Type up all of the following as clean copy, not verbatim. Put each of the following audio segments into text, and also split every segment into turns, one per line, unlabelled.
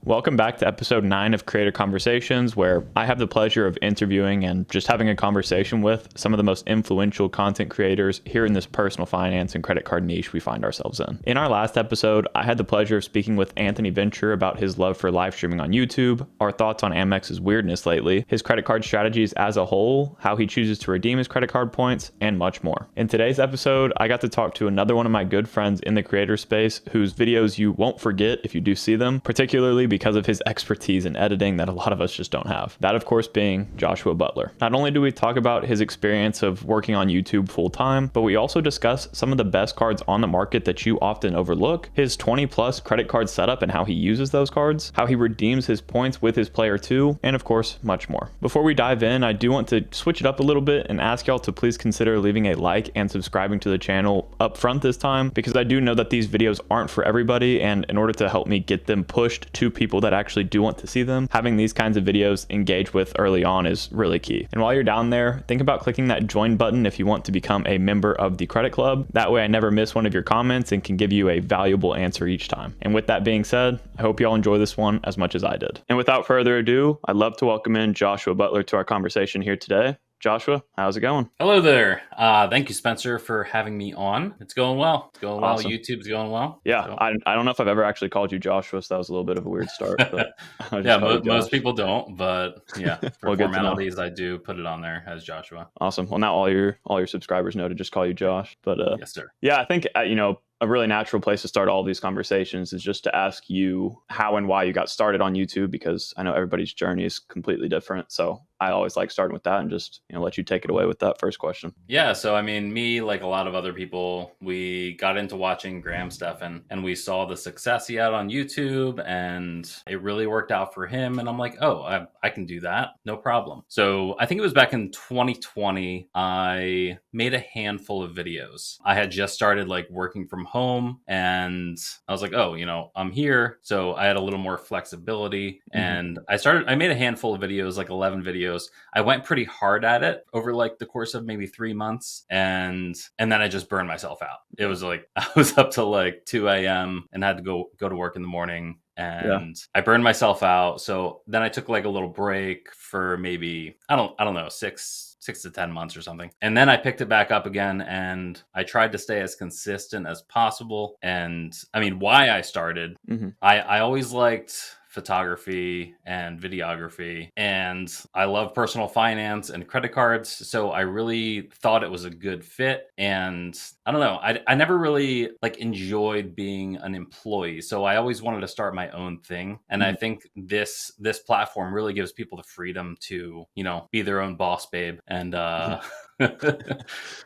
Welcome back to episode 9 of Creator Conversations, where I have the pleasure of interviewing and just having a conversation with some of the most influential content creators here in this personal finance and credit card niche we find ourselves in. In our last episode, I had the pleasure of speaking with Anthony Venture about his love for live streaming on YouTube, our thoughts on Amex's weirdness lately, his credit card strategies as a whole, how he chooses to redeem his credit card points, and much more. In today's episode, I got to talk to another one of my good friends in the creator space whose videos you won't forget if you do see them, particularly because of his expertise in editing that a lot of us just don't have. That, of course, being Joshua Butler. Not only do we talk about his experience of working on YouTube full time, but we also discuss some of the best cards on the market that you often overlook, his 20 plus credit card setup and how he uses those cards, how he redeems his points with his player 2, and of course, much more. Before we dive in, I do want to switch it up a little bit and ask y'all to please consider leaving a like and subscribing to the channel up front this time, because I do know that these videos aren't for everybody, and in order to help me get them pushed to people that actually do want to see them, having these kinds of videos engaged with early on is really key. And while you're down there, think about clicking that join button if you want to become a member of the credit club. That way I never miss one of your comments and can give you a valuable answer each time. And with that being said, I hope y'all enjoy this one as much as I did. And without further ado, I'd love to welcome in Joshua Butler to our conversation here today. Joshua, how's it going?
Hello there. Thank you, Spencer, for having me on. It's going well. It's going
Awesome.
well. YouTube's going well.
Yeah,
So.
I don't know if I've ever actually called you Joshua, so that was a little bit of a weird start. But
yeah, most people don't, but yeah, for
Well,
formalities, I do put it on there as Joshua.
Awesome. Well, now all your subscribers know to just call you Josh. But
yes, sir.
Yeah, I think a really natural place to start all of these conversations is just to ask you how and why you got started on YouTube, because I know everybody's journey is completely different. So I always like starting with that and just let you take it away with that first question.
Yeah, so I mean, me, like a lot of other people, we got into watching Graham stuff and we saw the success he had on YouTube, and it really worked out for him. And I'm like, oh, I can do that. No problem. So I think it was back in 2020, I made a handful of videos. I had just started like working from home, and I was like, oh, I'm here. So I had a little more flexibility, and I made a handful of videos, like 11 videos. I went pretty hard at it over like the course of maybe 3 months, and then I just burned myself out. It was like I was up till like 2 a.m. and had to go to work in the morning, and I burned myself out. So then I took like a little break for maybe I don't know, 6 to 10 months or something. And then I picked it back up again, and I tried to stay as consistent as possible. And I mean, why I started, I always liked photography and videography, and I love personal finance and credit cards, so I really thought it was a good fit. And I don't know, I never really like enjoyed being an employee, so I always wanted to start my own thing. And I think this platform really gives people the freedom to be their own boss babe. And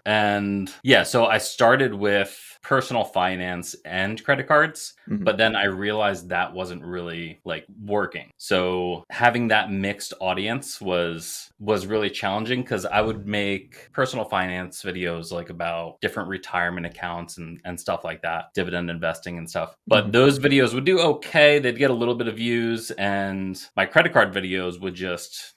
and yeah, so I started with personal finance and credit cards, but then I realized that wasn't really like working. So having that mixed audience was really challenging, because I would make personal finance videos like about different retirement accounts and stuff like that, dividend investing and stuff. But those videos would do okay. They'd get a little bit of views, and my credit card videos would just,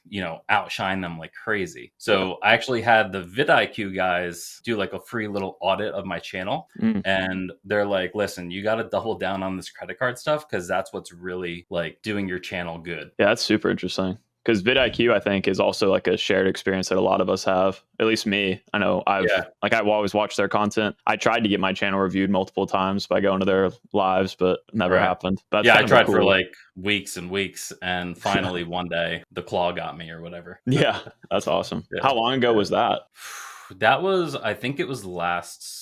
outshine them like crazy. So I actually had the vidIQ guys do like a free little audit of my channel. And they're like, listen, you got to double down on this credit card stuff, because that's what's really like doing your channel good.
Yeah, that's super interesting. Because vidIQ, I think, is also like a shared experience that a lot of us have. At least me. I know I've always watched their content. I tried to get my channel reviewed multiple times by going to their lives, but never happened. That's
I tried for like weeks and weeks, and finally one day the claw got me or whatever.
Yeah, that's awesome. How long ago was that?
That was, I think it was last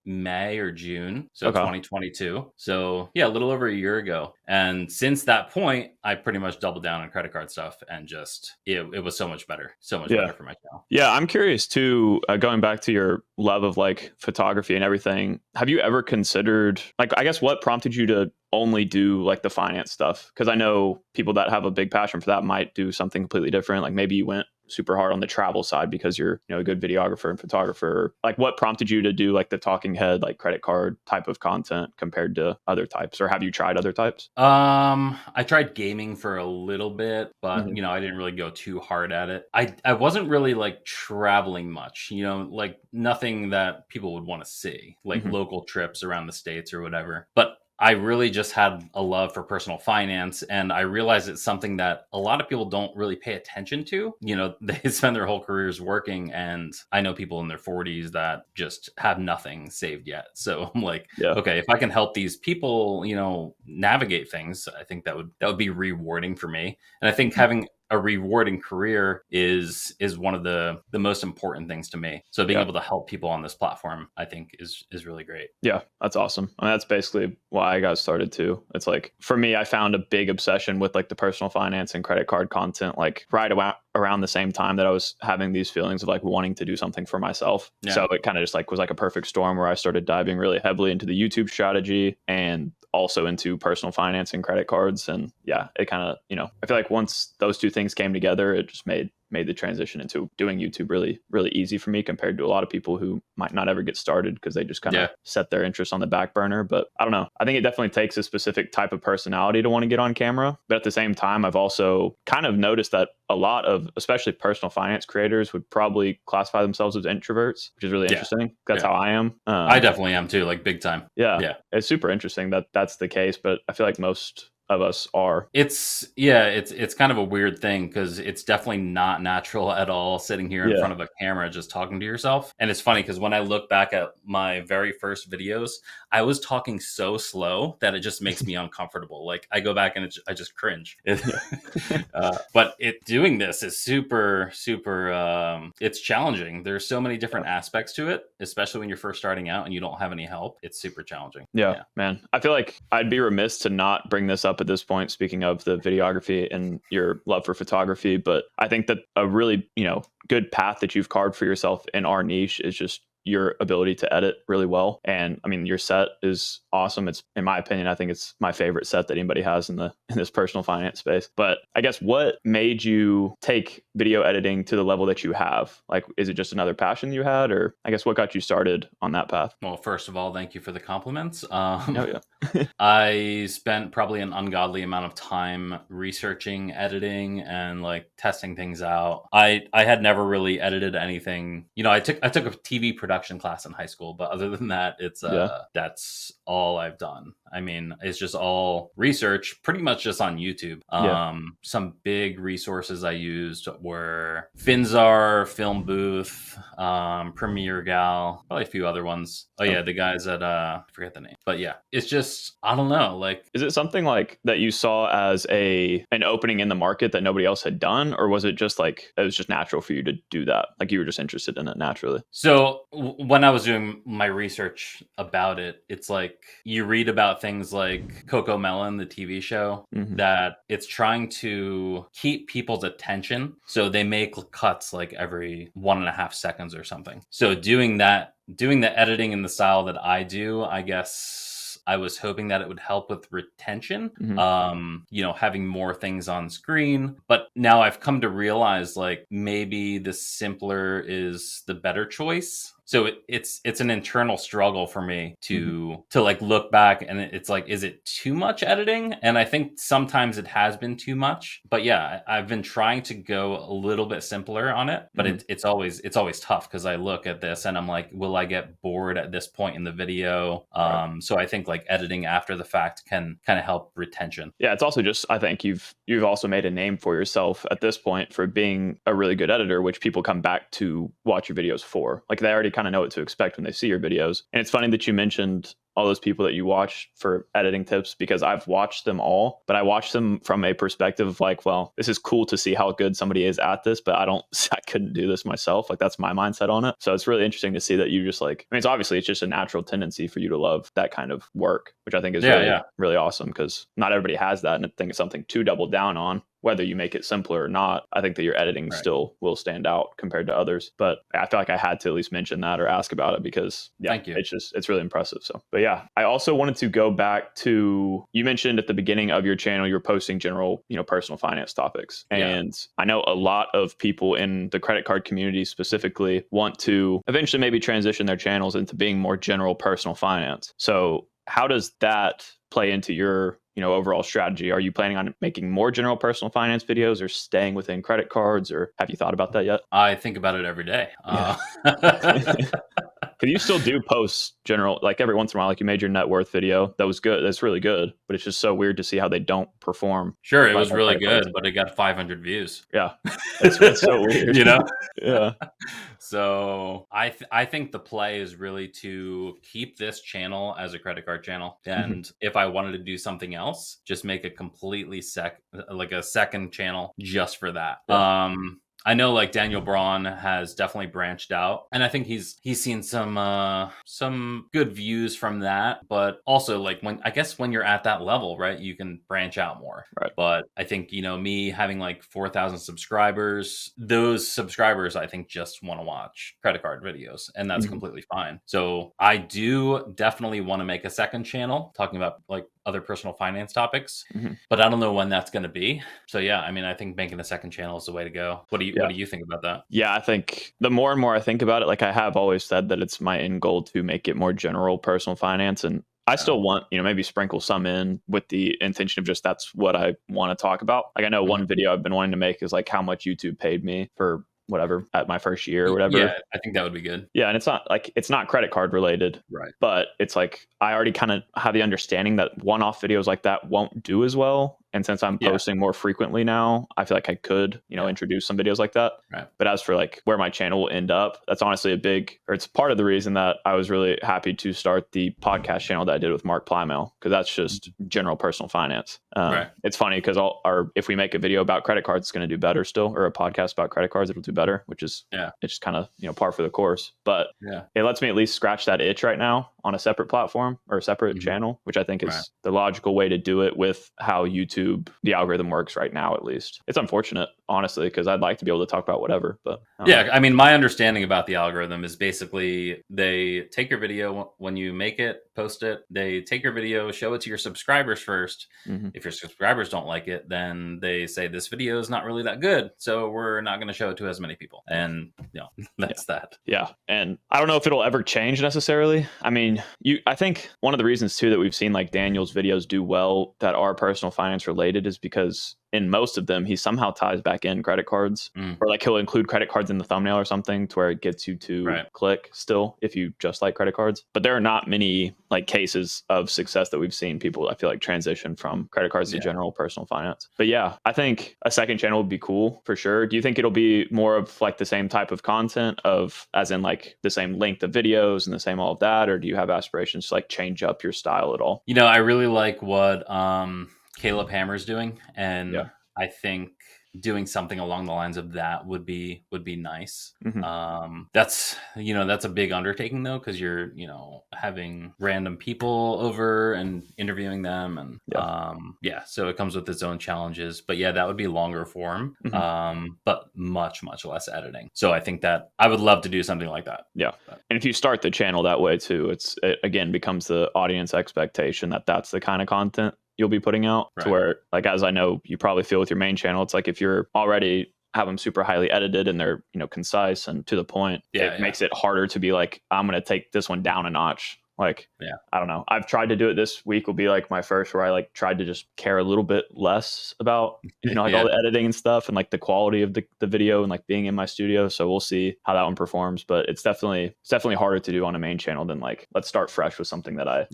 May or June, so 2022. So yeah, a little over a year ago. And since that point, I pretty much doubled down on credit card stuff, and just it was so much better better for my channel. Yeah,
I'm curious too, going back to your love of like photography and everything. Have you ever considered, like, I guess what prompted you to only do like the finance stuff? Because I know people that have a big passion for that might do something completely different. Like maybe you went super hard on the travel side because you're a good videographer and photographer. Like what prompted you to do like the talking head, like credit card type of content compared to other types? Or have you tried other types?
I tried gaming for a little bit, but I didn't really go too hard at it. I wasn't really like traveling much, like nothing that people would want to see, like local trips around the States or whatever. But I really just had a love for personal finance, and I realized it's something that a lot of people don't really pay attention to. You know, they spend their whole careers working, and I know people in their 40s that just have nothing saved yet. So I'm like,
Yeah.
okay, if I can help these people, you know, navigate things, I think that would be rewarding for me. And I think having a rewarding career is one of the most important things to me. So being
Yeah.
able to help people on this platform, I think is really great.
Yeah, that's awesome. I mean, that's basically why I got started too. It's like for me, I found a big obsession with like the personal finance and credit card content, like around the same time that I was having these feelings of like wanting to do something for myself.
Yeah.
So it kind of just like was like a perfect storm where I started diving really heavily into the YouTube strategy and also into personal finance and credit cards. And yeah, it kind of, I feel like once those two things came together, it just made the transition into doing YouTube really, really easy for me compared to a lot of people who might not ever get started because they just kind of set their interests on the back burner. But I don't know. I think it definitely takes a specific type of personality to want to get on camera. But at the same time, I've also kind of noticed that a lot of, especially personal finance creators, would probably classify themselves as introverts, which is really interesting. That's how I am.
I definitely am too, like big time.
Yeah. It's super interesting that that's the case, but I feel like most of us are.
It's kind of a weird thing because it's definitely not natural at all sitting here in front of a camera just talking to yourself. And it's funny because when I look back at my very first videos, I was talking so slow that it just makes me uncomfortable. Like I go back and I just cringe. But doing this is super it's challenging. There's so many different aspects to it, especially when you're first starting out and you don't have any help. It's super challenging.
Yeah, man. I feel like I'd be remiss to not bring this up at this point, speaking of the videography and your love for photography. But I think that a really, good path that you've carved for yourself in our niche is just your ability to edit really well. And I mean, your set is awesome. It's, in my opinion, I think it's my favorite set that anybody has in this personal finance space. But I guess what made you take video editing to the level that you have? Like, is it just another passion you had, or I guess what got you started on that path?
Well, first of all, thank you for the compliments.
Yeah.
I spent probably an ungodly amount of time researching editing and like testing things out. I had never really edited anything. I took a TV production class in high school, but other than that, it's that's all I've done. I mean, it's just all research, pretty much just on YouTube. Some big resources I used were Finzar, Film Booth, Premiere Gal, probably a few other ones. Oh yeah, the guys at I forget the name, but yeah, it's just I don't know. Like,
is it something like that you saw as an opening in the market that nobody else had done, or was it just like it was just natural for you to do that? Like you were just interested in it naturally.
So when I was doing my research about it, it's like you read about things like Coco Melon, the TV show, that it's trying to keep people's attention. So they make cuts like every 1.5 seconds or something. So doing the editing in the style that I do, I guess I was hoping that it would help with retention, having more things on screen. But now I've come to realize like maybe the simpler is the better choice. So it's an internal struggle for me to like look back and it's like, is it too much editing? And I think sometimes it has been too much. But yeah, I've been trying to go a little bit simpler on it. But it's always tough because I look at this and I'm like, will I get bored at this point in the video? So I think like editing after the fact can kind of help retention.
Yeah, it's also just I think you've also made a name for yourself at this point for being a really good editor, which people come back to watch your videos for. Like they already kind of know what to expect when they see your videos. And it's funny that you mentioned all those people that you watch for editing tips because I've watched them all, but I watch them from a perspective of like, well, this is cool to see how good somebody is at this, but I couldn't do this myself. Like that's my mindset on it. So it's really interesting to see that you just like, I mean, it's just a natural tendency for you to love that kind of work, which I think is really awesome because not everybody has that. And I think it's something to double down on. Whether you make it simpler or not, I think that your editing still will stand out compared to others. But I feel like I had to at least mention that or ask about it because
Thank you.
It's really impressive. So, but yeah, I also wanted to go back to, you mentioned at the beginning of your channel, you're posting general, personal finance topics. And I know a lot of people in the credit card community specifically want to eventually maybe transition their channels into being more general personal finance. So how does that play into your overall strategy? Are you planning on making more general personal finance videos or staying within credit cards, or have you thought about that yet?
I think about it every day.
Because you still do post general, like every once in a while, like you made your net worth video. That was good. That's really good. But it's just so weird to see how they don't perform.
Sure, it
Like
was
our
really
credit cards.
good, but it got 500 views.
Yeah. It's so weird.
You know?
Yeah.
So I think the play is really to keep this channel as a credit card channel, and if I wanted to do something else, just make a completely like a second channel just for that.
Yeah.
I know like Daniel Braun has definitely branched out, and I think he's seen some good views from that. But also like when you're at that level, right, you can branch out more.
Right.
But I think me having like 4,000 subscribers, those subscribers I think just want to watch credit card videos, and that's completely fine. So I do definitely want to make a second channel talking about like other personal finance topics, but I don't know when that's going to be. So yeah, I mean, I think making a second channel is the way to go. What do you think about that?
Yeah, I think the more and more I think about it, like I have always said that it's my end goal to make it more general personal finance. And I still want, maybe sprinkle some in with the intention of just that's what I want to talk about. Like I know one video I've been wanting to make is like how much YouTube paid me for whatever at my first year or whatever.
Yeah, I think that would be good.
Yeah, and it's not credit card related,
right?
But it's like I already kind of have the understanding that one-off videos like that won't do as well. And since I'm posting more frequently now, I feel like I could, introduce some videos like that.
Right.
But as for like where my channel will end up, that's honestly it's part of the reason that I was really happy to start the podcast channel that I did with Mark Plymouth, because that's just general personal finance.
Right.
It's funny because if we make a video about credit cards, it's going to do better still, or a podcast about credit cards, it'll do better, which is it's just kind of par for the course. But it lets me at least scratch that itch right now on a separate platform or a separate channel, which I think is the logical way to do it with how YouTube, the algorithm works right now, at least. It's unfortunate, honestly, because I'd like to be able to talk about whatever. But
I mean, my understanding about the algorithm is basically they take your video when you make it, post it, they take your video, show it to your subscribers first. If your subscribers don't like it, then they say this video is not really that good, so we're not going to show it to as many people. And that's that.
Yeah. And I don't know if it'll ever change necessarily. I mean, I think one of the reasons too that we've seen like Daniel's videos do well that are personal finance related is because in most of them, he somehow ties back in credit cards, or like he'll include credit cards in the thumbnail or something to where it gets you to click still if you just like credit cards. But there are not many like cases of success that we've seen people, I feel like, transition from credit cards to general personal finance. But yeah, I think a second channel would be cool for sure. Do you think it'll be more of like the same type of content as in like the same length of videos and the same all of that? Or do you have aspirations to like change up your style at all?
I really like what Caleb Hammer's doing, and I think doing something along the lines of that would be nice. That's that's a big undertaking though, because you're having random people over and interviewing them, and so it comes with its own challenges. But that would be longer form, but much less editing. So I think that I would love to do something like that.
And if you start the channel that way too, it again becomes the audience expectation that that's the kind of content you'll be putting out, to where, like, as I know you probably feel with your main channel, it's like if you're already have them super highly edited and they're concise and to the point, it makes it harder to be like, I'm going to take this one down a notch. Like, I don't know. I've tried to do it. This week will be like my first where I like tried to just care a little bit less about, like all the editing and stuff and like the quality of the video and like being in my studio. So we'll see how that one performs, but it's definitely harder to do on a main channel than like, let's start fresh with something that I,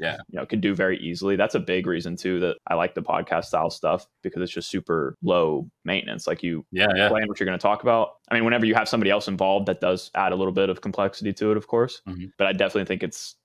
could do very easily. That's a big reason too, that I like the podcast style stuff, because it's just super low maintenance. Like you plan what you're going to talk about. I mean, whenever you have somebody else involved, that does add a little bit of complexity to it, of course, but I definitely think it's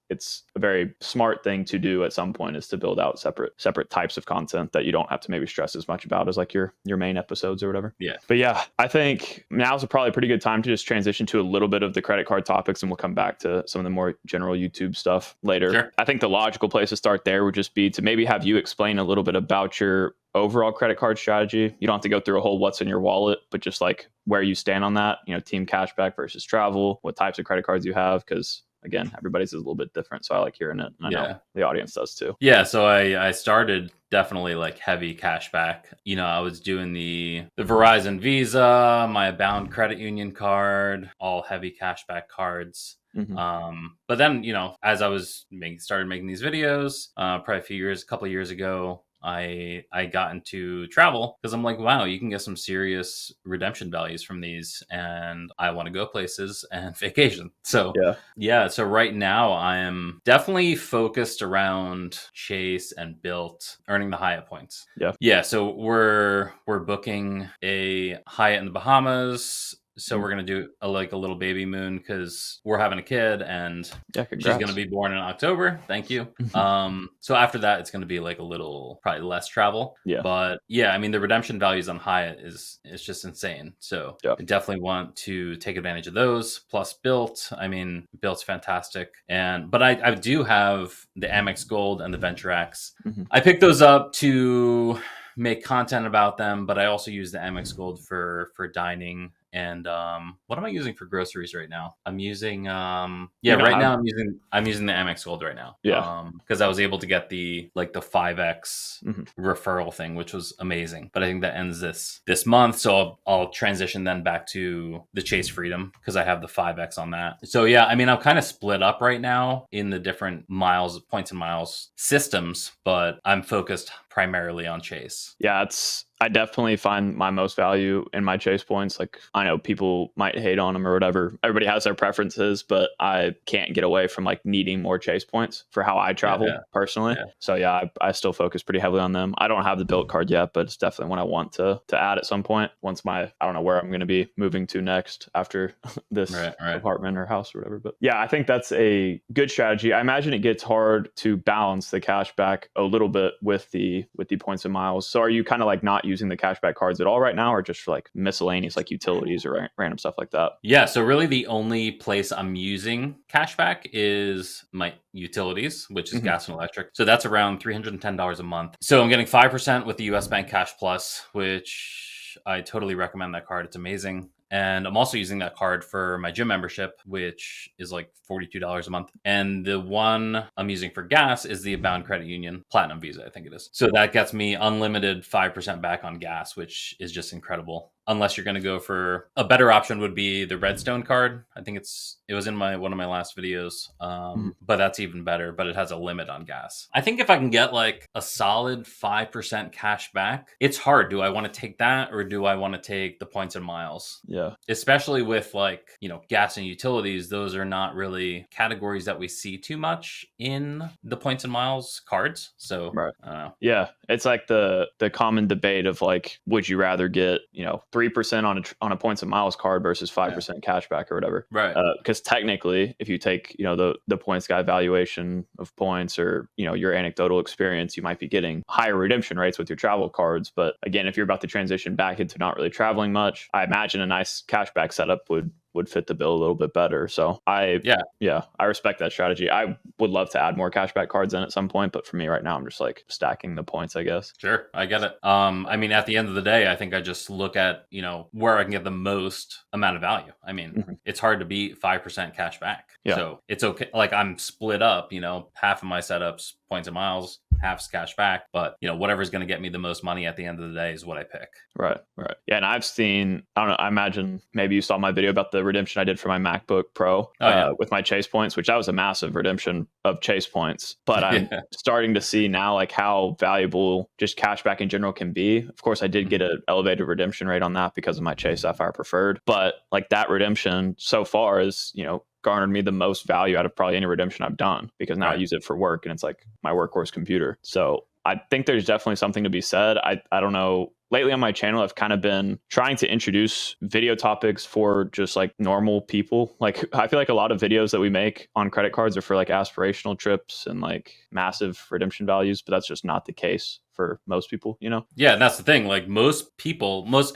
a very smart thing to do at some point, is to build out separate types of content that you don't have to maybe stress as much about as like your main episodes or whatever. But I think now's probably a pretty good time to just transition to a little bit of the credit card topics, and we'll come back to some of the more general YouTube stuff later. I think the logical place to start there would just be to maybe have you explain a little bit about your overall credit card strategy. You don't have to go through a whole what's in your wallet, but just like where you stand on that, team cashback versus travel, what types of credit cards you have, because again, everybody's is a little bit different. So I like hearing it. And I know the audience does too.
So I started definitely like heavy cashback. I was doing the Verizon Visa, my Abound credit union card, all heavy cashback cards. But then, as I was started making these videos, probably a couple of years ago, I got into travel because I'm like, wow, you can get some serious redemption values from these, and I want to go places and vacation. So yeah, so right now I am definitely focused around Chase and Built earning the Hyatt points. Yeah, so we're booking a Hyatt in the Bahamas. So we're going to do a little baby moon because we're having a kid and she's going to be born in October. Thank you. So after that, it's going to be like a little, probably less travel. But yeah, I mean, the redemption values on Hyatt is just insane. So I definitely want to take advantage of those. Plus Built. I mean, Built's fantastic. But I do have the Amex Gold and the Venture X. I picked those up to make content about them, but I also use the Amex Gold for dining. And what am I using for groceries right now? I'm using I'm using the Amex Gold right now. Because I was able to get the 5x referral thing, which was amazing. But I think that ends this month, so I'll transition then back to the Chase Freedom because I have the 5x on that. So yeah, I mean, I'm kind of split up right now in the different points and miles systems, but I'm focused primarily on Chase.
Yeah, I definitely find my most value in my Chase points. Like, I know people might hate on them or whatever. Everybody has their preferences, but I can't get away from like needing more Chase points for how I travel personally. So yeah, I still focus pretty heavily on them. I don't have the Built card yet, but it's definitely one I want to add at some point once I don't know where I'm going to be moving to next after this apartment or house or whatever. But yeah, I think that's a good strategy. I imagine it gets hard to balance the cashback a little bit with the points and miles. So are you kind of like not using the cashback cards at all right now, or just for like miscellaneous like utilities or random stuff like that?
Yeah, so really the only place I'm using cashback is my utilities, which is gas and electric. So that's around $310 a month. So I'm getting 5% with the US Bank Cash Plus, which I totally recommend that card. It's amazing. And I'm also using that card for my gym membership, which is like $42 a month. And the one I'm using for gas is the Abound Credit Union Platinum Visa, I think it is. So that gets me unlimited 5% back on gas, which is just incredible. Unless you're going to go for a better option would be the Redstone card. I think it was in one of my last videos, but that's even better, but it has a limit on gas. I think if I can get like a solid 5% cash back, it's hard. Do I want to take that or do I want to take the points and miles?
Yeah.
Especially with like, gas and utilities, those are not really categories that we see too much in the points and miles cards. So I don't know.
Yeah. It's like the common debate of like, would you rather get, 3% on a points and miles card versus 5% cashback or whatever.
Right.
Because technically, if you take, the points guy valuation of points or, your anecdotal experience, you might be getting higher redemption rates with your travel cards. But again, if you're about to transition back into not really traveling much, I imagine a nice cashback setup would fit the bill a little bit better. So I respect that strategy. I would love to add more cashback cards in at some point, but for me right now, I'm just like stacking the points, I guess.
Sure. I get it. I mean, at the end of the day, I think I just look at, where I can get the most amount of value. I mean, it's hard to beat 5% cashback. Yeah. So it's okay. Like I'm split up, half of my setups, points and miles, half's cash back, but whatever's going to get me the most money at the end of the day is what I pick.
Right. Yeah. And I've seen, I don't know, I imagine maybe you saw my video about the redemption I did for my MacBook Pro with my Chase points, which that was a massive redemption of Chase points. But I'm starting to see now like how valuable just cashback in general can be. Of course, I did get an elevated redemption rate on that because of my Chase Sapphire Preferred, but like that redemption so far is, garnered me the most value out of probably any redemption I've done because now I use it for work and it's like my workhorse computer. So I think there's definitely something to be said. I don't know. Lately on my channel, I've kind of been trying to introduce video topics for just like normal people. Like I feel like a lot of videos that we make on credit cards are for like aspirational trips and like massive redemption values, but that's just not the case for most people,
Yeah, and that's the thing. Like most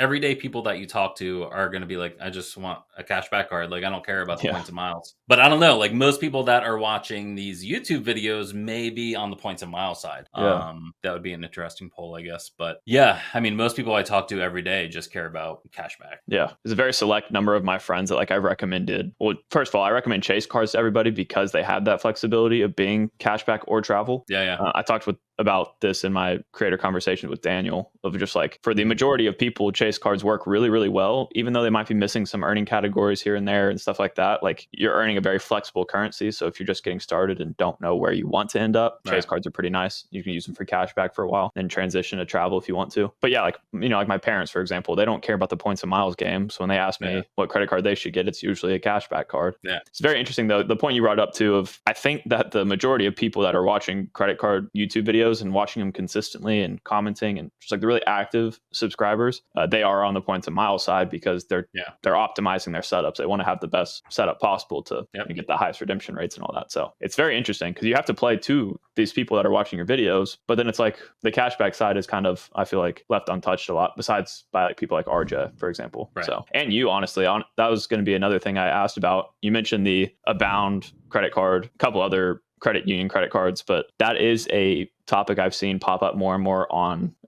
everyday people that you talk to are going to be like, I just want a cashback card. Like I don't care about the points and miles. But I don't know, like most people that are watching these YouTube videos may be on the points and miles side. That would be an interesting poll, I guess. But yeah, I mean, most people I talk to every day just care about cashback.
Yeah. There's a very select number of my friends that like I've recommended. Well, first of all, I recommend Chase cards to everybody because they have that flexibility of being cashback or travel.
Yeah.
I talked with about this in my creator conversation with Daniel of just like, for the majority of people, chase cards work really, really well, even though they might be missing some earning categories here and there and stuff like that. Like, you're earning a very flexible currency. So if you're just getting started and don't know where you want to end up, chase cards are pretty nice. You can use them for cashback for a while, then transition to travel if you want to. But yeah, like, like my parents, for example, they don't care about the points and miles game. So when they ask me what credit card they should get, it's usually a cashback card.
Yeah.
It's very interesting though. The point you brought up too of, I think that the majority of people that are watching credit card YouTube videos and watching them consistently and commenting and just like the really active subscribers, they are on the points and miles side because they're optimizing their setups. They want to have the best setup possible to get the highest redemption rates and all that. So it's very interesting because you have to play to these people that are watching your videos, but then it's like the cashback side is kind of, I feel like, left untouched a lot, besides by like people like RJ, for example. So, and you, honestly, that was going to be another thing I asked about. You mentioned the Abound credit card, a couple other credit union credit cards, but that is a topic I've seen pop up more and more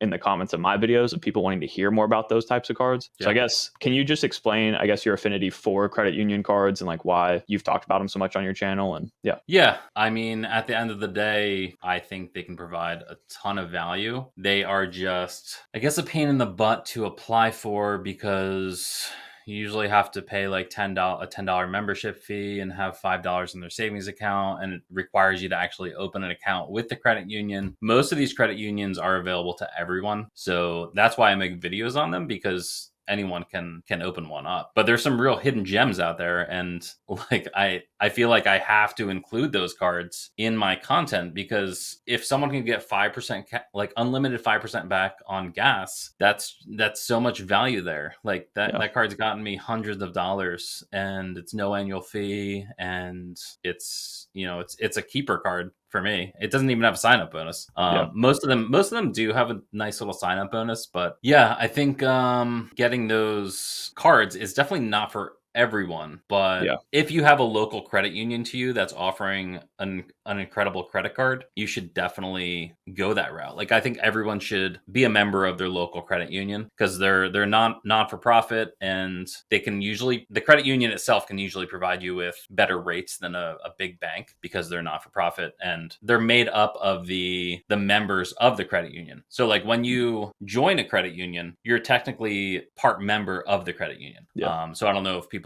in the comments of my videos of people wanting to hear more about those types of cards. So I guess, can you just explain, I guess, your affinity for credit union cards and like why you've talked about them so much on your channel? And
yeah, I mean, at the end of the day, I think they can provide a ton of value. They are just, I guess, a pain in the butt to apply for because you usually have to pay like a $10 membership fee and have $5 in their savings account, and it requires you to actually open an account with the credit union. Most of these credit unions are available to everyone, so that's why I make videos on them, because anyone can open one up. But there's some real hidden gems out there, and like I feel like I have to include those cards in my content, because if someone can get 5% like unlimited 5% back on gas, that's so much value there. Like that card's gotten me hundreds of dollars, and it's no annual fee, and it's it's a keeper card for me. It doesn't even have a sign-up bonus. Most of them do have a nice little sign-up bonus, but yeah, I think getting those cards is definitely not for everyone. But if you have a local credit union to you that's offering an incredible credit card, you should definitely go that route. Like, I think everyone should be a member of their local credit union, because they're non-for-profit, and the credit union itself can usually provide you with better rates than a big bank, because they're not-for-profit and they're made up of the members of the credit union. So like, when you join a credit union, you're technically part member of the credit union. So I don't know if people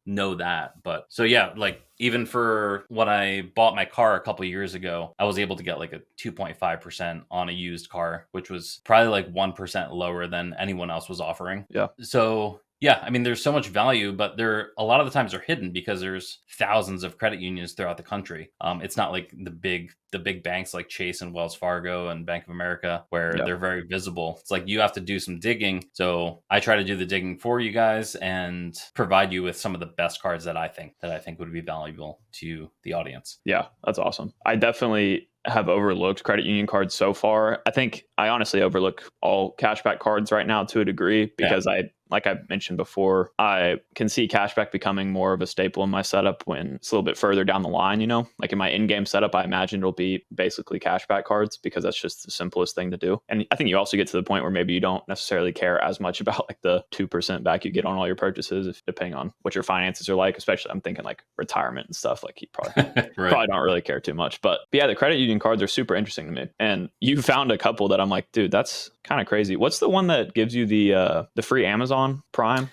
know that, but so yeah, like, even for when I bought my car a couple of years ago, I was able to get like a 2.5% on a used car, which was probably like 1% lower than anyone else was offering. So yeah, I mean, there's so much value, but a lot of the times they're hidden because there's thousands of credit unions throughout the country. It's not like the big banks like Chase and Wells Fargo and Bank of America, where they're very visible. It's like you have to do some digging. So I try to do the digging for you guys and provide you with some of the best cards that I think would be valuable to the audience.
Yeah, that's awesome. I definitely have overlooked credit union cards so far. I think I honestly overlook all cashback cards right now to a degree, because like I mentioned before, I can see cashback becoming more of a staple in my setup when it's a little bit further down the line, like in my in-game setup, I imagine it'll be basically cashback cards, because that's just the simplest thing to do. And I think you also get to the point where maybe you don't necessarily care as much about like the 2% back you get on all your purchases, depending on what your finances are like, especially I'm thinking like retirement and stuff, like you probably, probably don't really care too much. But yeah, the credit union cards are super interesting to me. And you found a couple that I'm like, dude, that's kind of crazy. What's the one that gives you the free Amazon Prime?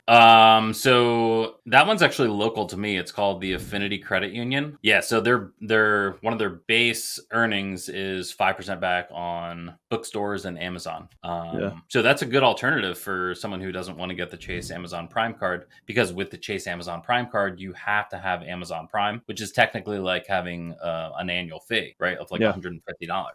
So that one's actually local to me. It's called the Affinity Credit Union. Yeah, so they're one of their base earnings is 5% back on bookstores and Amazon. So that's a good alternative for someone who doesn't want to get the Chase Amazon Prime card, because with the Chase Amazon Prime card, you have to have Amazon Prime, which is technically like having an annual fee, right, of like $150.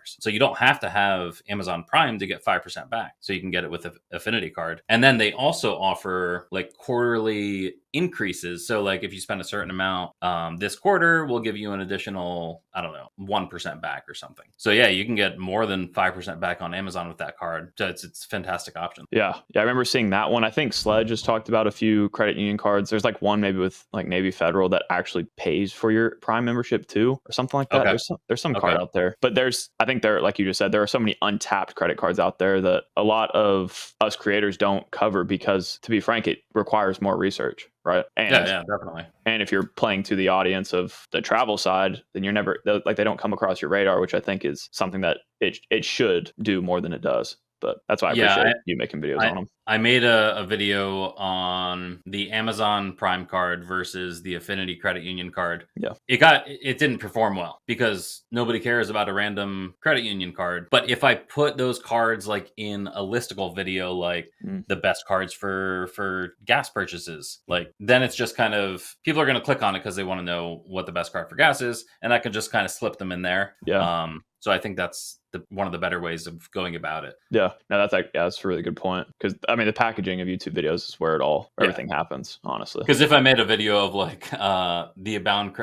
So you don't have to have Amazon Prime to get 5% back. So you can get it with the Affinity card. And then they also offer like quarterly increases. So like, if you spend a certain amount this quarter, we'll give you an additional, 1% back or something. So yeah, you can get more than 5% back on Amazon with that card. So it's a fantastic option.
Yeah. I remember seeing that one. I think Sledge has talked about a few credit union cards. There's like one maybe with like Navy Federal that actually pays for your Prime membership too, or something like that. There's some card out there, but I think like you just said, there are so many untapped credit cards out there that a lot of us creators don't cover, because to be frank, it requires more research. right?
Yeah, definitely.
And if you're playing to the audience of the travel side, then you're never like they don't come across your radar, which I think is something that it should do more than it does. But that's why I
Yeah,
appreciate you making videos on them.
I made a video on the Amazon Prime card versus the Affinity Credit Union card.
Yeah.
It didn't perform well because nobody cares about a random credit union card. But if I put those cards like in a listicle video, like the best cards for gas purchases, like then it's just kind of people are going to click on it because they want to know what the best card for gas is, and I can just kind of slip them in there.
Yeah.
So I think that's one of the better ways of going about it.
Yeah, no, that's a really good point because I mean the packaging of YouTube videos is where everything happens, honestly.
Because if I made a video of like the Abound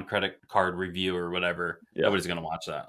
credit card review or whatever, nobody's gonna watch that.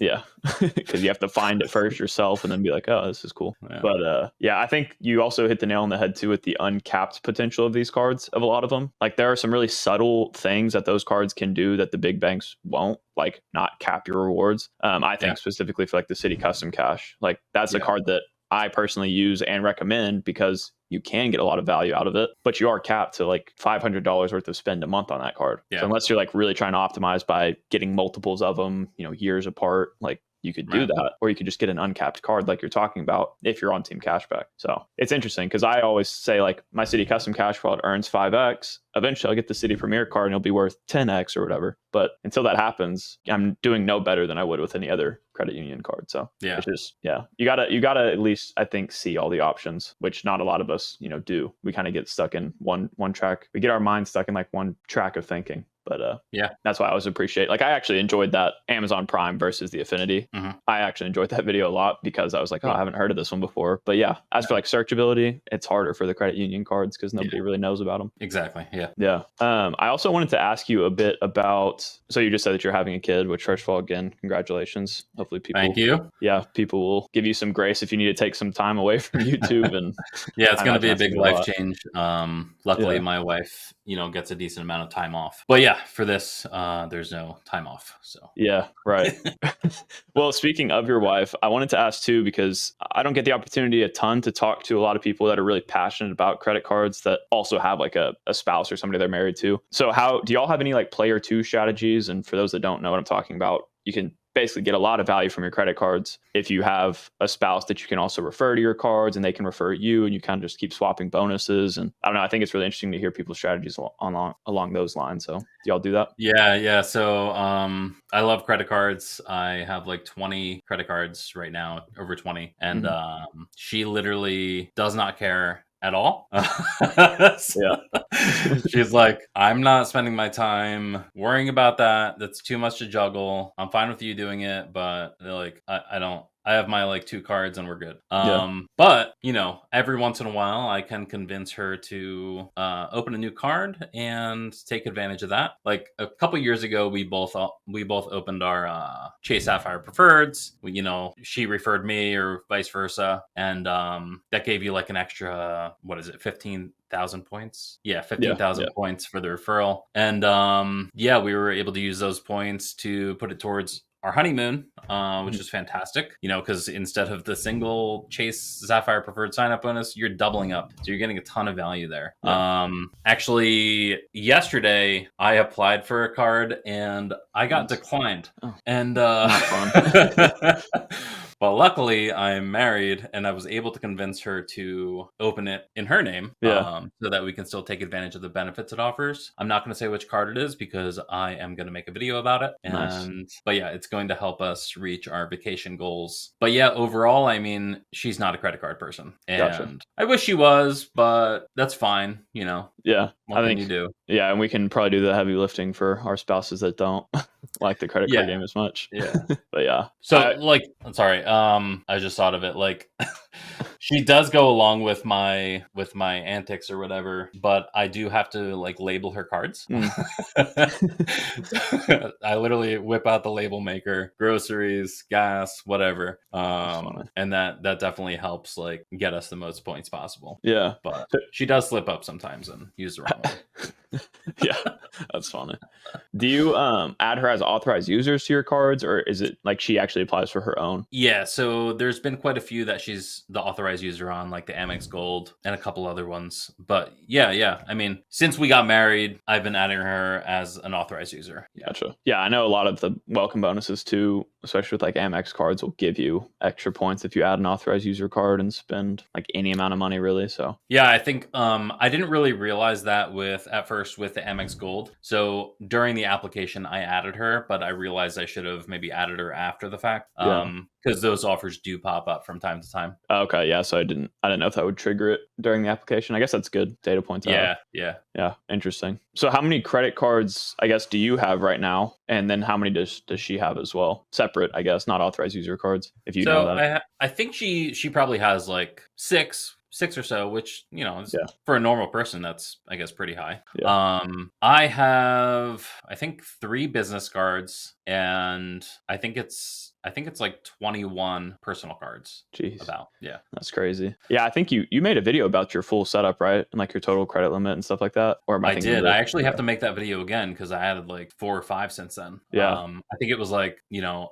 Yeah, because you have to find it first yourself and then be like, oh, this is cool.
Yeah.
But I think you also hit the nail on the head too with the uncapped potential of these cards. Of a lot of them, like there are some really subtle things that those cards can do that the big banks won't, like not cap your rewards. I think specifically for like the City Custom Cash, like that's a card that I personally use and recommend because you can get a lot of value out of it, but you are capped to like $500 worth of spend a month on that card. So unless you're like really trying to optimize by getting multiples of them, years apart, like you could do that, or you could just get an uncapped card like you're talking about if you're on Team Cashback. So it's interesting because I always say like my City Custom Cash wallet earns 5x. Eventually I'll get the City Premier card and it'll be worth 10x or whatever. But until that happens, I'm doing no better than I would with any other credit union card. So it's just, you gotta at least, I think, see all the options, which not a lot of us, do. We kind of get stuck in one track. We get our mind stuck in like one track of thinking. But that's why I always appreciate, like I actually enjoyed that Amazon Prime versus the Affinity. I actually enjoyed that video a lot because I was like, oh, I haven't heard of this one before. But as for like searchability, it's harder for the credit union cards because nobody really knows about them.
Exactly.
Yeah. I also wanted to ask you a bit about, so you just said that you're having a kid, which first of all, again, congratulations. Hopefully people,
thank you.
Yeah, people will give you some grace if you need to take some time away from YouTube. And
it's going to be a big life change. Luckily my wife, gets a decent amount of time off, but for this, there's no time off. So
right. Well, speaking of your wife, I wanted to ask too, because I don't get the opportunity a ton to talk to a lot of people that are really passionate about credit cards that also have like a spouse or somebody they're married to. So how do y'all have any like player 2 strategies? And for those that don't know what I'm talking about, you can basically get a lot of value from your credit cards if you have a spouse that you can also refer to your cards and they can refer you, and you kind of just keep swapping bonuses. And I don't know, I think it's really interesting to hear people's strategies along those lines. So do y'all do that?
Yeah. So I love credit cards. I have like 20 credit cards right now, over 20. And she literally does not care at all. She's like, I'm not spending my time worrying about that. That's too much to juggle. I'm fine with you doing it, but like I don't. I have my like 2 cards and we're good. But every once in a while I can convince her to open a new card and take advantage of that. Like a couple years ago, we both opened our Chase Sapphire Preferreds. She referred me or vice versa, and that gave you like an extra 15,000 points. 15,000 points for the referral. And we were able to use those points to put it towards our honeymoon, which is fantastic, because instead of the single Chase Sapphire Preferred sign-up bonus, you're doubling up. So you're getting a ton of value there. Actually, yesterday, I applied for a card and I got declined. And well, luckily, I'm married, and I was able to convince her to open it in her name, so that we can still take advantage of the benefits it offers. I'm not going to say which card it is because I am going to make a video about it. But it's going to help us reach our vacation goals. But overall, I mean, she's not a credit card person, and I wish she was, but that's fine. What can you do?
Yeah, and we can probably do the heavy lifting for our spouses that don't like the credit card game as much. But
so sorry, I just thought of it. Like, she does go along with my antics or whatever, but I do have to like label her cards. I literally whip out the label maker, groceries, gas, whatever, and that definitely helps like get us the most points possible. But she does slip up sometimes and use the wrong one.
Yeah, that's funny. Do you add her as authorized users to your cards, or is it like she actually applies for her own?
Yeah, so there's been quite a few that she's the authorized user on, like the Amex Gold and a couple other ones. But yeah. I mean, since we got married, I've been adding her as an authorized user. Yeah.
Gotcha. Yeah, I know a lot of the welcome bonuses too, especially with like Amex cards, will give you extra points if you add an authorized user card and spend like any amount of money, really. So
Yeah, I think I didn't really realize that at first with the Amex Gold. So during the application, I added her, but I realized I should have maybe added her after the fact.
yeah.
Because those offers do pop up from time to time.
Okay, yeah. So I didn't know if that would trigger it during the application. I guess that's good data point to have.
Yeah.
Yeah, interesting. So how many credit cards, I guess, do you have right now? And then how many does she have as well? Separate, I guess, not authorized user cards, if you know
So
that.
I think she probably has like six or so, which is,
Yeah.
for a normal person, that's I guess pretty high.
Yeah.
I have I think 3 business cards, and I think it's like 21 personal cards.
Jeez.
About yeah.
That's crazy. Yeah, I think you made a video about your full setup, right? And like your total credit limit and stuff like that. Or am I
I
thinking of
did.
it?
I actually have
Okay.
to make that video again because I added like 4 or 5 since then.
Yeah.
I think it was like,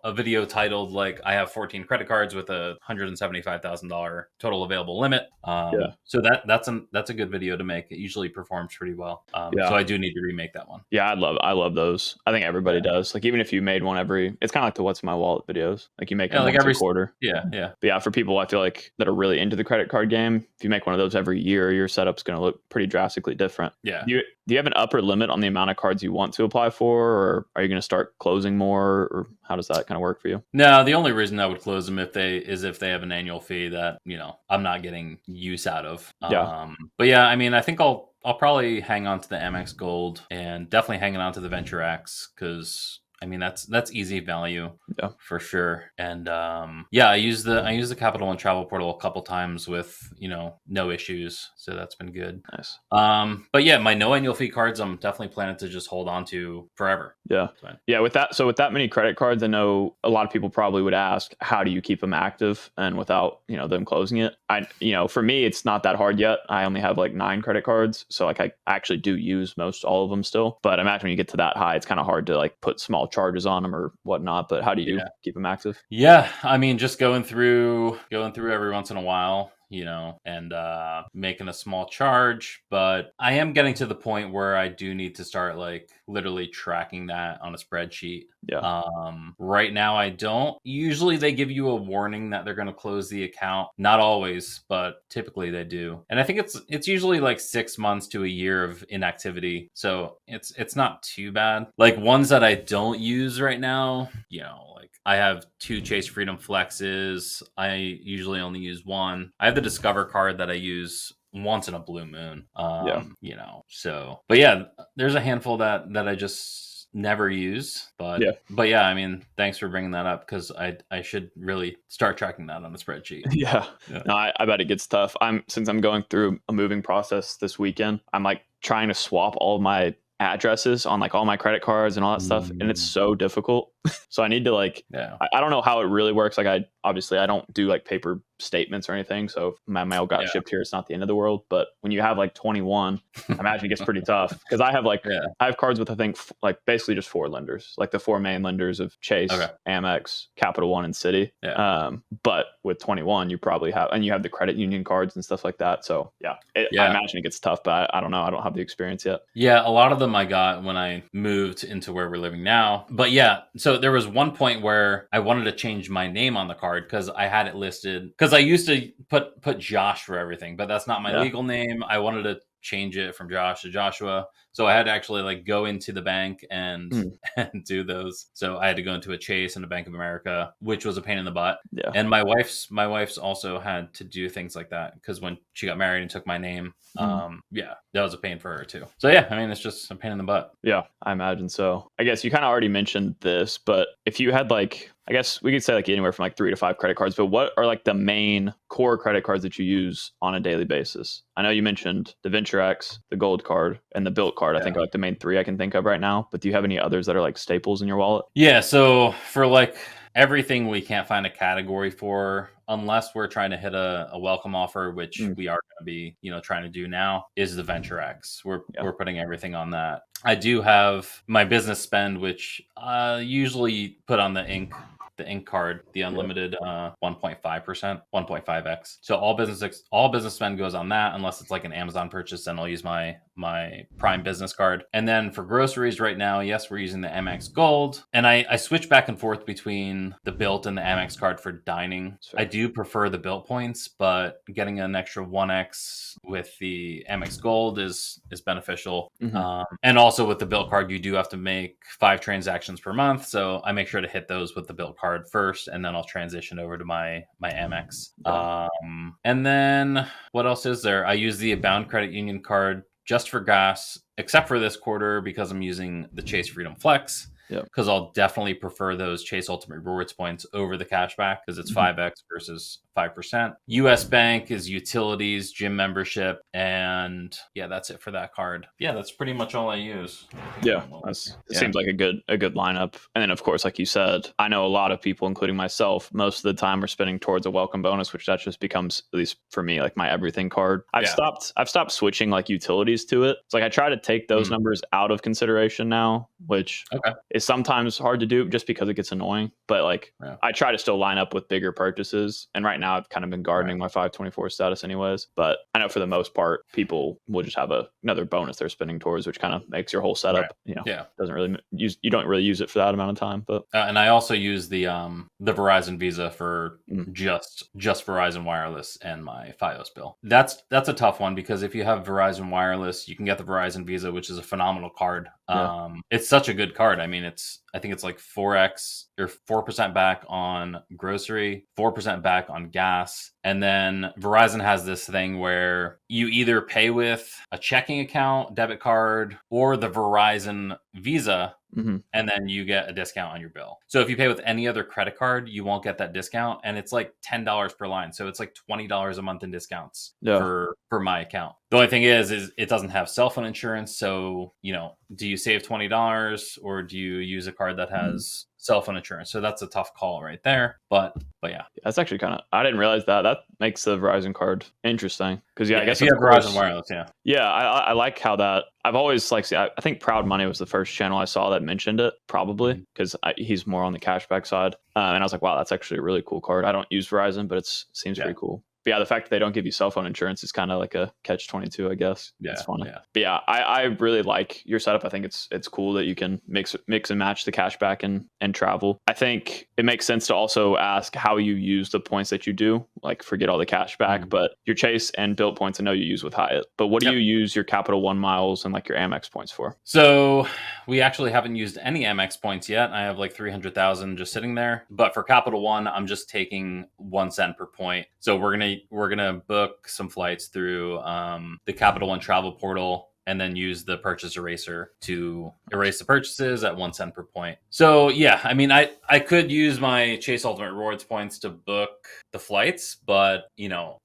a video titled like I have 14 credit cards with a $175,000 total available limit.
Yeah.
So that's a good video to make. It usually performs pretty well.
Yeah.
So I do need to remake that one.
Yeah, I love those. I think everybody
Yeah.
does. Like even if you made one it's kind of like the What's in My Wallet videos. Like you make
Yeah,
them
like
once
every
a quarter.
yeah.
But yeah, for people I feel like that are really into the credit card game, if you make one of those every year, your setup's going to look pretty drastically different.
Yeah.
Do you have an upper limit on the amount of cards you want to apply for, or are you going to start closing more, or how does that kind of work for you?
No, the only reason I would close them if they have an annual fee that, I'm not getting use out of.
Yeah.
But yeah, I mean, I think I'll probably hang on to the Amex Gold and definitely hanging on to the Venture X because I mean that's easy value
Yeah.
for sure. And I use the Capital One travel portal a couple times with no issues, so that's been good.
Nice.
But yeah, my no annual fee cards I'm definitely planning to just hold on to forever.
Yeah.
So,
Yeah. With that many credit cards, I know a lot of people probably would ask, how do you keep them active and without, them closing it? For me, it's not that hard yet. I only have like 9 credit cards. So like I actually do use most all of them still. But imagine when you get to that high, it's kind of hard to like put small charges on them or whatnot. But how do you keep them active?
Yeah, I mean, just going through every once in a while, and making a small charge. But I am getting to the point where I do need to start like literally tracking that on a spreadsheet.
Yeah.
Right now I don't. Usually they give you a warning that they're going to close the account. Not always, but typically they do. And I think it's usually like 6 months to a year of inactivity. So it's not too bad. Like ones that I don't use right now, like I have 2 Chase Freedom Flexes. I usually only use one. I have the Discover card that I use once in a blue moon. So but yeah, there's a handful that I just never use. But yeah, I mean, thanks for bringing that up because I should really start tracking that on a spreadsheet.
Yeah. No, I bet it gets tough. Since I'm going through a moving process this weekend, I'm like trying to swap all of my addresses on like all my credit cards and all that stuff, and it's so difficult. So I need to like I don't know how it really works. Like I don't do like paper statements or anything, so if my mail got shipped here, it's not the end of the world. But when you have like 21, I imagine it gets pretty tough because I have cards with I think like basically just 4 lenders, like the 4 main lenders of Chase, Amex, Capital One, and Citi. But with 21, you probably have, and you have the credit union cards and stuff like that. So I imagine it gets tough, but I don't know. I don't have the experience yet.
Yeah, a lot of them I got when I moved into where we're living now. But yeah, so there was one point where I wanted to change my name on the card because I had it listed because I used to put Josh for everything, but that's not my legal name. I wanted to change it from Josh to Joshua. So I had to actually like go into the bank and do those. So I had to go into a Chase and a Bank of America, which was a pain in the butt.
Yeah.
And my wife's also had to do things like that because when she got married and took my name, that was a pain for her too. So yeah, I mean, it's just a pain in the butt.
Yeah, I imagine so. I guess you kind of already mentioned this, but if you had like, I guess we could say like anywhere from like 3 to 5 credit cards, but what are like the main core credit cards that you use on a daily basis? I know you mentioned the Venture X, the Gold card, and the Built card. I think are like the main 3 I can think of right now. But do you have any others that are like staples in your wallet?
Yeah, so for like everything we can't find a category for unless we're trying to hit a welcome offer, which we are going going to be, trying to do now is the Venture X. We're
Yeah.
we're putting everything on that. I do have my business spend, which usually put on the ink card, the unlimited 1.5%, 1.5x. So all business spend goes on that, unless it's like an Amazon purchase, then I'll use my Prime business card. And then for groceries right now, yes, we're using the MX Gold. And I switch back and forth between the Built and the MX card for dining.
Sure.
I do prefer the Built points, but getting an extra 1x with the MX Gold is beneficial. And also with the Built card, you do have to make 5 transactions per month. So I make sure to hit those with the Built card first, and then I'll transition over to my MX.
Yeah.
And then what else is there? I use the Abound Credit Union card just for gas, except for this quarter because I'm using the Chase Freedom Flex. Because I'll definitely prefer those Chase Ultimate Rewards points over the cashback because it's 5x versus 5%. US Bank is utilities, gym membership, and yeah, that's it for that card. Yeah, that's pretty much all I use.
Yeah, it seems like a good lineup. And then, of course, like you said, I know a lot of people, including myself, most of the time are spending towards a welcome bonus, which that just becomes, at least for me, like my everything card. I've stopped switching like utilities to it. It's like I try to take those numbers out of consideration now, which is sometimes hard to do just because it gets annoying. But like I try to still line up with bigger purchases. And right now I've kind of been gardening my 524 status anyways. But I know for the most part, people will just have another bonus they're spending towards, which kind of makes your whole setup, doesn't really you don't really use it for that amount of time. But
and I also use the Verizon Visa for just Verizon Wireless and my Fios bill. That's a tough one because if you have Verizon Wireless, you can get the Verizon Visa, which is a phenomenal card. It's such a good card. I mean, I think it's like 4x or 4% back on grocery, 4% back on gas. And then Verizon has this thing where you either pay with a checking account, debit card, or the Verizon Visa, and then you get a discount on your bill. So if you pay with any other credit card, you won't get that discount. And it's like $10 per line. So it's like $20 a month in discounts for my account. The only thing is it doesn't have cell phone insurance. So, do you save $20 or do you use a card that has cell phone insurance? So that's a tough call right there. But yeah.
That's actually I didn't realize that. That makes the Verizon card interesting. Because I guess
if you have Verizon Wireless,
I like how that. I've always I think Proud Money was the first channel I saw that mentioned it, probably because he's more on the cashback side. And I was like, wow, that's actually a really cool card. I don't use Verizon, but it seems pretty cool. But yeah, the fact that they don't give you cell phone insurance is kind of like a catch-22, I guess.
Yeah,
it's funny.
Yeah.
But yeah, I really like your setup. I think it's cool that you can mix and match the cashback and travel. I think it makes sense to also ask how you use the points that you do. Like forget all the cashback, but your Chase and Built points I know you use with Hyatt. But what do you use your Capital One miles and like your Amex points for?
So we actually haven't used any Amex points yet. I have like 300,000 just sitting there. But for Capital One, I'm just taking 1 cent per point. So we're gonna book some flights through the Capital One travel portal and then use the purchase eraser to erase the purchases at 1 cent per point. So yeah, I mean, I could use my Chase Ultimate Rewards points to book the flights, but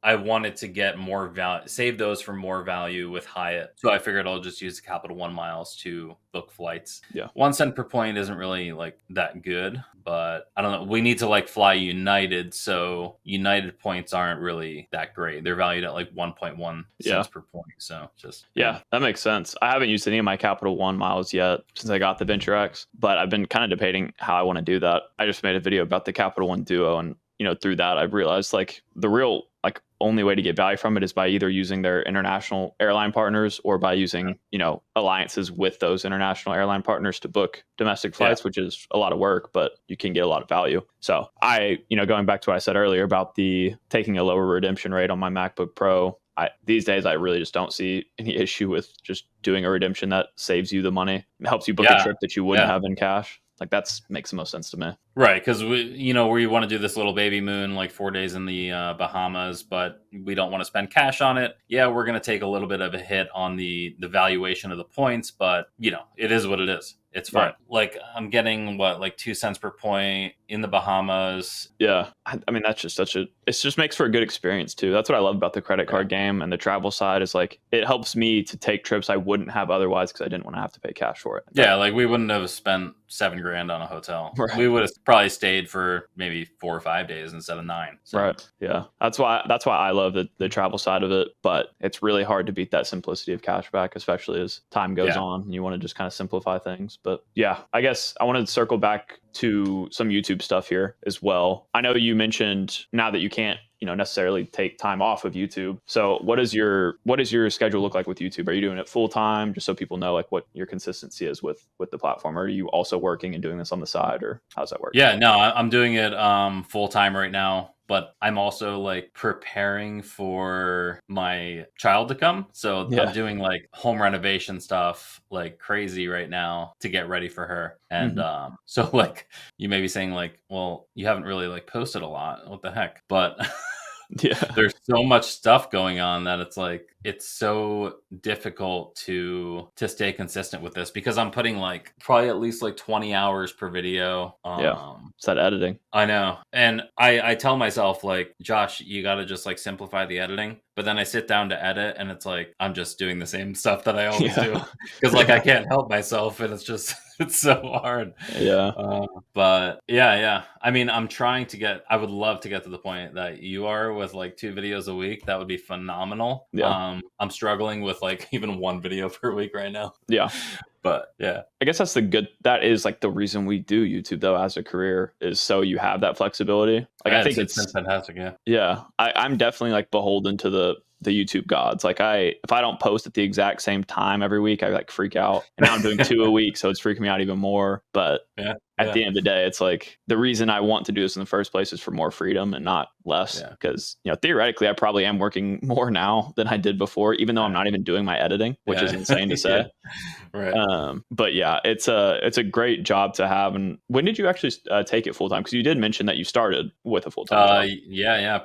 I wanted to get more value, save those for more value with Hyatt. So I figured I'll just use the Capital One miles to book flights.
Yeah.
1 cent per point isn't really like that good, but I don't know. We need to like fly United. So United points aren't really that great. They're valued at like 1.1 cents per point. So just,
that makes sense. I haven't used any of my Capital One miles yet since I got the Venture X, but I've been kind of debating how I want to do that. I just made a video about the Capital One Duo, and through that I've realized like the real only way to get value from it is by either using their international airline partners or by using alliances with those international airline partners to book domestic flights, which is a lot of work, but you can get a lot of value. So I going back to what I said earlier about the taking a lower redemption rate on my MacBook Pro, these days I really just don't see any issue with just doing a redemption that saves you the money. It helps you book a trip that you wouldn't have in cash. Like that makes the most sense to me.
Right, because we want to do this little baby moon, like 4 days in the Bahamas, but we don't want to spend cash on it. Yeah, we're going to take a little bit of a hit on the valuation of the points, but it is what it is. It's fine. Right. Like I'm getting 2 cents per point in the Bahamas.
Yeah. I mean, that's just it just makes for a good experience too. That's what I love about the credit card game and the travel side is like, it helps me to take trips I wouldn't have otherwise because I didn't want to have to pay cash for it.
Yeah. Like we wouldn't have spent $7,000 on a hotel. Right. We would have probably stayed for maybe 4 or 5 days instead of 9. So.
Right. Yeah. That's why I love the travel side of it, but it's really hard to beat that simplicity of cashback, especially as time goes on and you want to just kind of simplify things. But yeah, I guess I wanted to circle back to some YouTube stuff here as well. I know you mentioned now that you can't, necessarily take time off of YouTube. So what does your schedule look like with YouTube? Are you doing it full time, just so people know like what your consistency is with the platform? Or are you also working and doing this on the side, or how's that work?
Yeah, no, I'm doing it full time right now, but I'm also like preparing for my child to come. So I'm doing like home renovation stuff like crazy right now to get ready for her. And so like you may be saying like, well, you haven't really like posted a lot. What the heck? But there's so much stuff going on that it's like it's so difficult to stay consistent with this, because I'm putting like probably at least like 20 hours per video.
It's that editing.
I know. And I tell myself like, Josh, you got to just like simplify the editing. But then I sit down to edit and it's like I'm just doing the same stuff that I always do, because like I can't help myself, and it's just it's so hard. But yeah. I mean, I would love to get to the point that you are with like 2 videos a week. That would be phenomenal. I'm struggling with like even 1 video per week right now. But yeah,
I guess that is like the reason we do YouTube though as a career, is so you have that flexibility. Like I think
it's been fantastic.
I'm definitely like beholden to the YouTube gods. Like if I don't post at the exact same time every week, I like freak out. And now I'm doing 2 a week, so it's freaking me out even more. But at the end of the day, it's like the reason I want to do this in the first place is for more freedom and not less. Because theoretically, I probably am working more now than I did before, even though I'm not even doing my editing, which is insane to say. But yeah, it's a great job to have. And when did you actually take it full time? Because you did mention that you started with a full time job.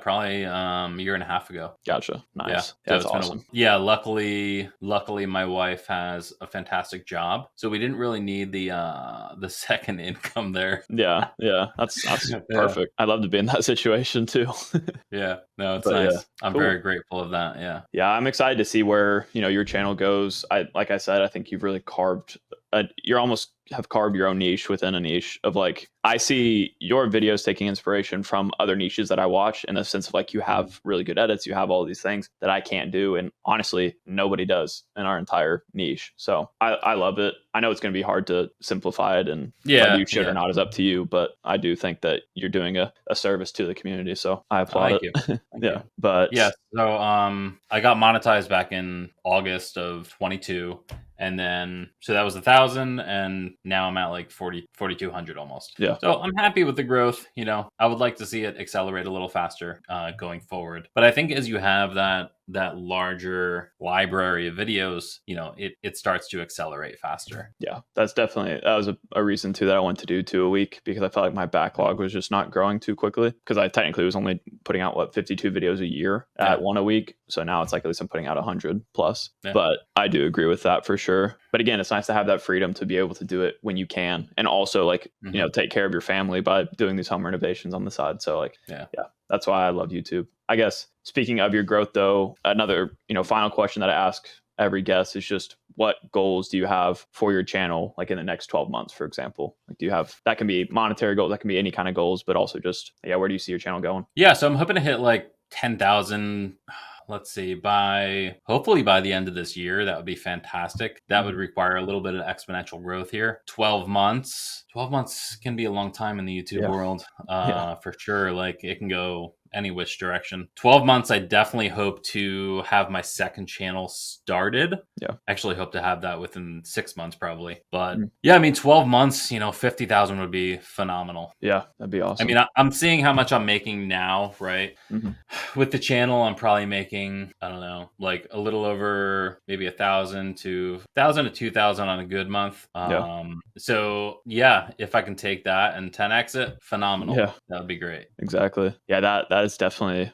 Probably a year and a half ago.
Gotcha. Nice.
Yeah,
that's awesome.
Luckily my wife has a fantastic job, so we didn't really need the second income there.
That's perfect. I'd love to be in that situation too.
No, it's nice. I'm very grateful of that.
I'm excited to see where your channel goes. Like I said, I think you've really carved you're almost have carved your own niche within a niche of like, I see your videos taking inspiration from other niches that I watch, in the sense of like, you have really good edits, you have all these things that I can't do. And honestly, nobody does in our entire niche. So I love it. I know it's going to be hard to simplify it, and whether you should or not is up to you. But I do think that you're doing a service to the community. So I applaud it.
Thank you.
But
so I got monetized back in August of 22. And then, so that was 1,000, and now I'm at like 4,200 almost. So I'm happy with the growth. I would like to see it accelerate a little faster going forward. But I think as you have that larger library of videos, it starts to accelerate faster.
That was a reason too that I wanted to do 2 a week, because I felt like my backlog was just not growing too quickly, because I technically was only putting out 52 videos a year at 1 a week. So now it's like at least I'm putting out 100 plus. But I do agree with that for sure. But again, it's nice to have that freedom to be able to do it when you can, and also like take care of your family by doing these home renovations on the side. So like that's why I love YouTube. I guess speaking of your growth though, another final question that I ask every guest is just, what goals do you have for your channel, like in the next 12 months, for example? Like, do you have, that can be monetary goals, that can be any kind of goals, but also just where do you see your channel going?
So I'm hoping to hit like 10,000. Let's see, hopefully by the end of this year. That would be fantastic. That would require a little bit of exponential growth here. 12 months can be a long time in the YouTube world, for sure. Like, it can go any which direction. 12 months, I definitely hope to have my second channel started. Actually hope to have that within 6 months probably. But 12 months, 50,000 would be phenomenal.
That'd be awesome.
I mean, I'm seeing how much I'm making now, right? With the channel, I'm probably making, I don't know, like a little over maybe 1,000 to 2,000 on a good month. So if I can take that and 10x it, phenomenal. That would be great.
Exactly. That is definitely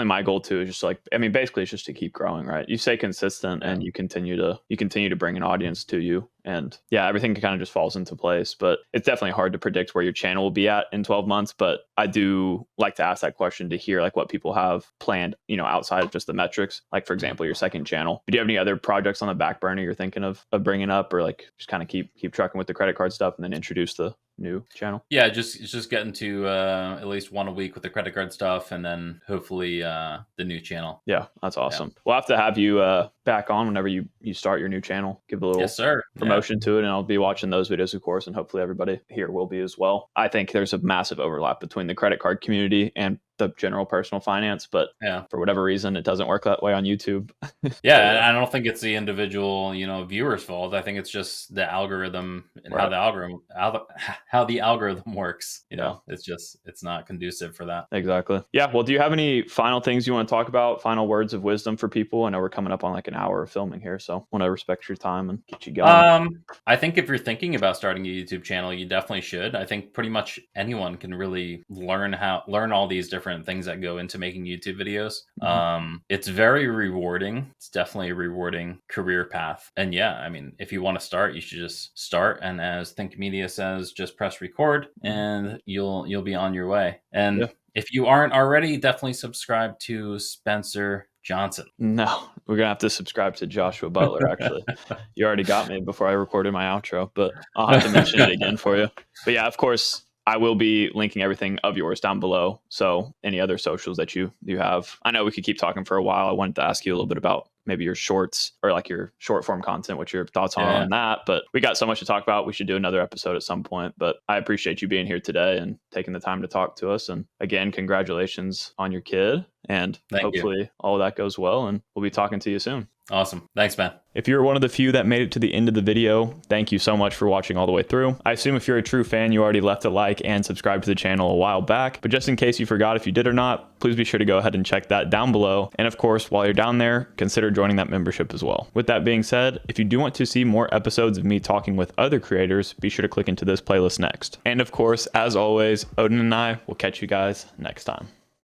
my goal too. Is just like, I mean, basically it's just to keep growing, right? You stay consistent and you continue to bring an audience to you. And everything kind of just falls into place. But it's definitely hard to predict where your channel will be at in 12 months. But I do like to ask that question to hear like what people have planned, outside of just the metrics. Like, for example, your second channel. Do you have any other projects on the back burner you're thinking of bringing up, or like just kind of keep trucking with the credit card stuff and then introduce the new channel?
Yeah, just getting to at least one a week with the credit card stuff, and then hopefully the new channel.
Yeah, that's
Yeah.
awesome. We'll have to have you back on whenever you start your new channel. Give a little
Yes, sir.
promotion to it, and I'll be watching those videos, of course, and hopefully everybody here will be as well. I think there's a massive overlap between the credit card community and the general personal finance, but
Yeah.
for whatever reason, it doesn't work that way on YouTube.
Yeah, and I don't think it's the individual, viewers' fault. I think it's just the algorithm and
Right.
how the algorithm works.
Yeah.
It's not conducive for that.
Exactly. Yeah. Well, do you have any final things you want to talk about? Final words of wisdom for people? I know we're coming up on like an hour of filming here, so I want to respect your time and get you going.
I think if you're thinking about starting a YouTube channel, you definitely should. I think pretty much anyone can really learn all these different things that go into making YouTube videos. It's very rewarding. It's definitely a rewarding career path. And yeah, I mean, if you want to start, you should just start. And as Think Media says, just press record and you'll be on your way. And if you aren't already, definitely subscribe to Spencer Johnson.
No, we're going to have to subscribe to Joshua Butler, actually. You already got me before I recorded my outro, but I'll have to mention it again for you. But yeah, of course, I will be linking everything of yours down below. So any other socials that you have. I know we could keep talking for a while. I wanted to ask you a little bit about maybe your shorts or like your short form content, what your thoughts are on that. But we got so much to talk about. We should do another episode at some point. But I appreciate you being here today and taking the time to talk to us. And again, congratulations on your kid. And hopefully all of that goes well. And we'll be talking to you soon.
Awesome. Thanks, man.
If you're one of the few that made it to the end of the video, thank you so much for watching all the way through. I assume if you're a true fan, you already left a like and subscribed to the channel a while back, but just in case you forgot if you did or not, please be sure to go ahead and check that down below. And of course, while you're down there, consider joining that membership as well. With that being said, if you do want to see more episodes of me talking with other creators, be sure to click into this playlist next. And of course, as always, Odin and I will catch you guys next time.